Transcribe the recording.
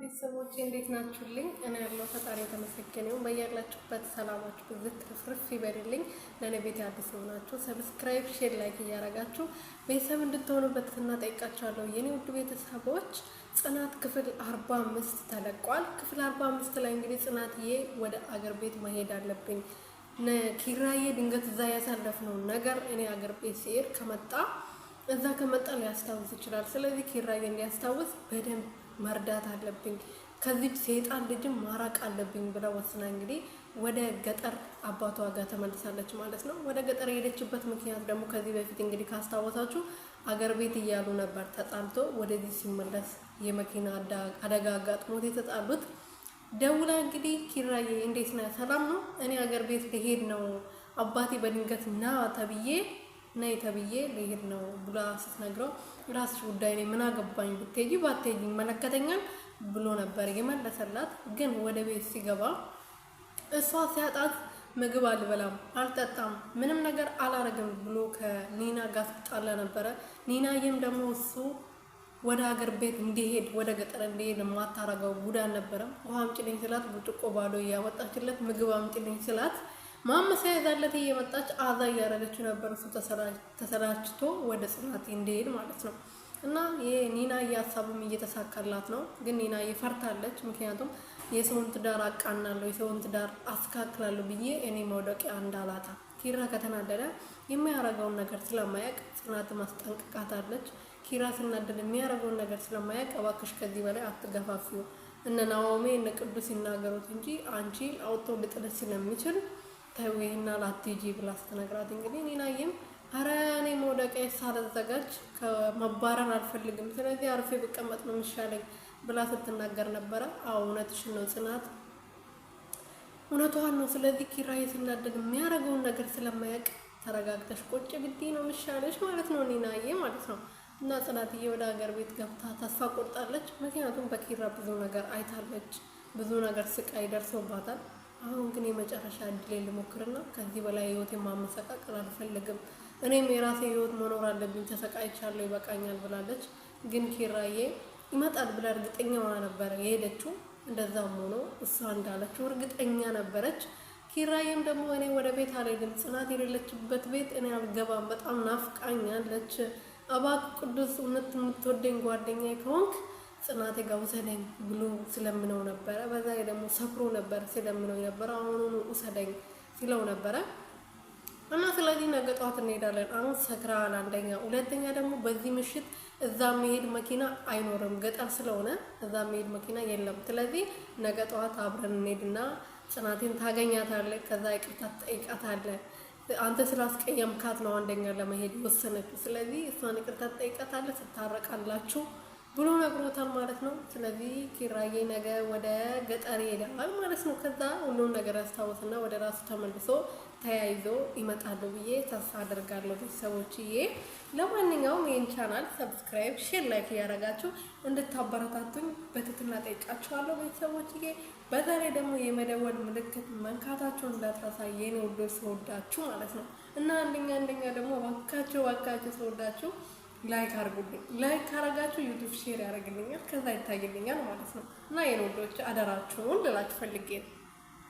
ቤተሰቦቼ እንዴት ናችሁልኝ? እኔ ያለው ፈጣሪ የተመሰገነ ይሁን። በያላችሁበት ሰላማችሁ ብዝት ትርፍርፍ ይበልልኝ። ለኔ ቤት አዲስ ሆናችሁ ሰብስክራይብ፣ ሼር፣ ላይክ እያደረጋችሁ ቤተሰብ እንድትሆኑበት እናጠይቃችኋለሁ። የኔ ውድ ቤተሰቦች ጽናት ክፍል 45 ተለቋል። ክፍል 45 ላይ እንግዲህ ጽናትዬ ወደ አገር ቤት መሄድ አለብኝ ኪራዬ ድንገት እዛ ያሳለፍነው ነገር እኔ አገር ቤት ሲሄድ እዛ ከመጣ ሊያስታውስ ይችላል። ስለዚህ ኪራዬ እንዲያስታውስ በደንብ መርዳት አለብኝ፣ ከዚህ ሰይጣን ልጅም ማራቅ አለብኝ ብላ ወስና እንግዲህ ወደ ገጠር አባቷ ጋር ተመልሳለች ማለት ነው። ወደ ገጠር የሄደችበት ምክንያት ደግሞ ከዚህ በፊት እንግዲህ ካስታወሳችሁ አገር ቤት እያሉ ነበር ተጣልቶ ወደዚህ ሲመለስ የመኪና አደጋ አጋጥሞት የተጣሉት። ደውላ እንግዲህ ኪራዬ እንዴት ነህ? ሰላም ነው? እኔ አገር ቤት ልሄድ ነው፣ አባቴ በድንገት ና ተብዬ ልሄድ ነው ብላ ስትነግረው ራስሽ ጉዳይ ላይ ምን አገባኝ፣ ብትሄጂ ባትሄጂ ይመለከተኛል ብሎ ነበር የመለሰላት። ግን ወደ ቤት ሲገባ እሷ ሲያጣት ምግብ አልበላም፣ አልጠጣም፣ ምንም ነገር አላረግም ብሎ ከኒና ጋር ስትጣላ ነበረ። ኒናዬም ደግሞ እሱ ወደ ሀገር ቤት እንዲሄድ ወደ ገጠር እንዲሄድ የማታረገው ጉዳ አልነበረም። ውሃ አምጪልኝ ስላት ብርጭቆ ባዶ እያወጣችለት፣ ምግብ አምጪልኝ ስላት ማመሳያ ይዛለት እየመጣች አዛ እያደረገችው ነበር። እሱ ተሰላችቶ ወደ ጽናት እንዲሄድ ማለት ነው። እና የኒና ሀሳቡም እየተሳካላት ነው። ግን ኒና ፈርታለች። ምክንያቱም የሰውን ትዳር አቃናለሁ፣ የሰውን ትዳር አስተካክላለሁ ብዬ እኔ መውደቂያ እንዳላታ ኪራ ከተናደደ የሚያረገውን ነገር ስለማያውቅ ጽናት ማስጠንቀቃታለች። ኪራ ስናደድ የሚያረገውን ነገር ስለማያውቅ እባክሽ ከዚህ በላይ አትገፋፊው፣ እነ ናኦሚ እነ ቅዱስ ይናገሩት እንጂ አንቺ አውጥቶ ልጥልሽ ስለሚችል ተውይና ላትጂ ብላ ስትነግራት እንግዲህ ኒናዬም አረ እኔ መውደቂያ ሳልዘጋጅ ከመባረር አልፈልግም፣ ስለዚህ አርፌ ብቀመጥ ነው የሚሻለኝ ብላ ስትናገር ነበረ። አዎ እውነትሽን ነው ጽናት፣ እውነቷን ነው። ስለዚህ ኪራዬ ሲናደድ የሚያደርገውን ነገር ስለማያውቅ ተረጋግተሽ ቁጭ ብትይ ነው የሚሻለሽ ማለት ነው ኒናዬ ማለት ነው። እና ጽናትዬ ወደ ሀገር ቤት ገብታ ተስፋ ቆርጣለች። ምክንያቱም በኪራ ብዙ ነገር አይታለች፣ ብዙ ነገር ስቃይ ደርሶባታል። አሁን ግን የመጨረሻ እድሌ ልሞክርና ከዚህ በላይ ህይወቴን ማመሰቃቀል አልፈልግም፣ እኔም የራሴ ህይወት መኖር አለብኝ፣ ተሰቃይቻለሁ፣ ይበቃኛል ብላለች። ግን ኪራዬ ይመጣል ብላ እርግጠኛ ሆና ነበረ የሄደችው። እንደዛም ሆኖ እሷ እንዳለችው እርግጠኛ ነበረች። ኪራዬም ደግሞ እኔ ወደ ቤት አልሄድም፣ ጽናት የሌለችበት ቤት እኔ አልገባም፣ በጣም ናፍቃኛለች፣ እባክህ ቅዱስ እውነት የምትወደኝ ጓደኛዬ ከሆንክ ጽናቴ ጋር ውሰደኝ ብሎ ስለምነው ነበረ። በዛ ላይ ደግሞ ሰክሮ ነበር ስለምነው ነበረ። አሁኑኑ ውሰደኝ ሲለው ነበረ። እና ስለዚህ ነገ ጠዋት እንሄዳለን። አሁን ሰክራል አንደኛ፣ ሁለተኛ ደግሞ በዚህ ምሽት እዛ መሄድ መኪና አይኖርም፣ ገጠር ስለሆነ እዛ መሄድ መኪና የለም። ስለዚህ ነገ ጠዋት አብረን እንሄድና ጽናቴን ታገኛታለህ፣ ከዛ ይቅርታ ትጠይቃታለህ። አንተ ስላስቀየምካት ነው አንደኛ ለመሄድ ወሰነችው። ስለዚህ እሷን ይቅርታ ትጠይቃታለህ፣ ትታረቃላችሁ ብሎ ነግሮታል ማለት ነው። ስለዚህ ኪራዬ ነገ ወደ ገጠር ይሄዳል ማለት ነው። ከዛ ሁሉን ነገር ያስታውስና ወደ ራሱ ተመልሶ ተያይዞ ይመጣሉ ብዬ ተስፋ አደርጋለሁ ቤተሰቦችዬ። ለማንኛውም ይህን ቻናል ሰብስክራይብ፣ ሼር፣ ላይክ እያደረጋችሁ እንድታበረታቱኝ በትህትና ጠይቃችኋለሁ ቤተሰቦችዬ። በዛ ላይ ደግሞ የመደወል ምልክት መንካታችሁን እንዳትረሳ የኔ ውዶች፣ ስወዳችሁ ማለት ነው። እና አንደኛ ደግሞ ዋካችሁ ስወዳችሁ ላይክ አድርጉልኝ። ላይክ ካረጋችሁ ዩቲዩብ ሼር ያደርግልኛል፣ ከዛ ይታይልኛል ማለት ነው። እና የኔ ወዶች አደራችሁን ልላችሁ ፈልጌ ነው።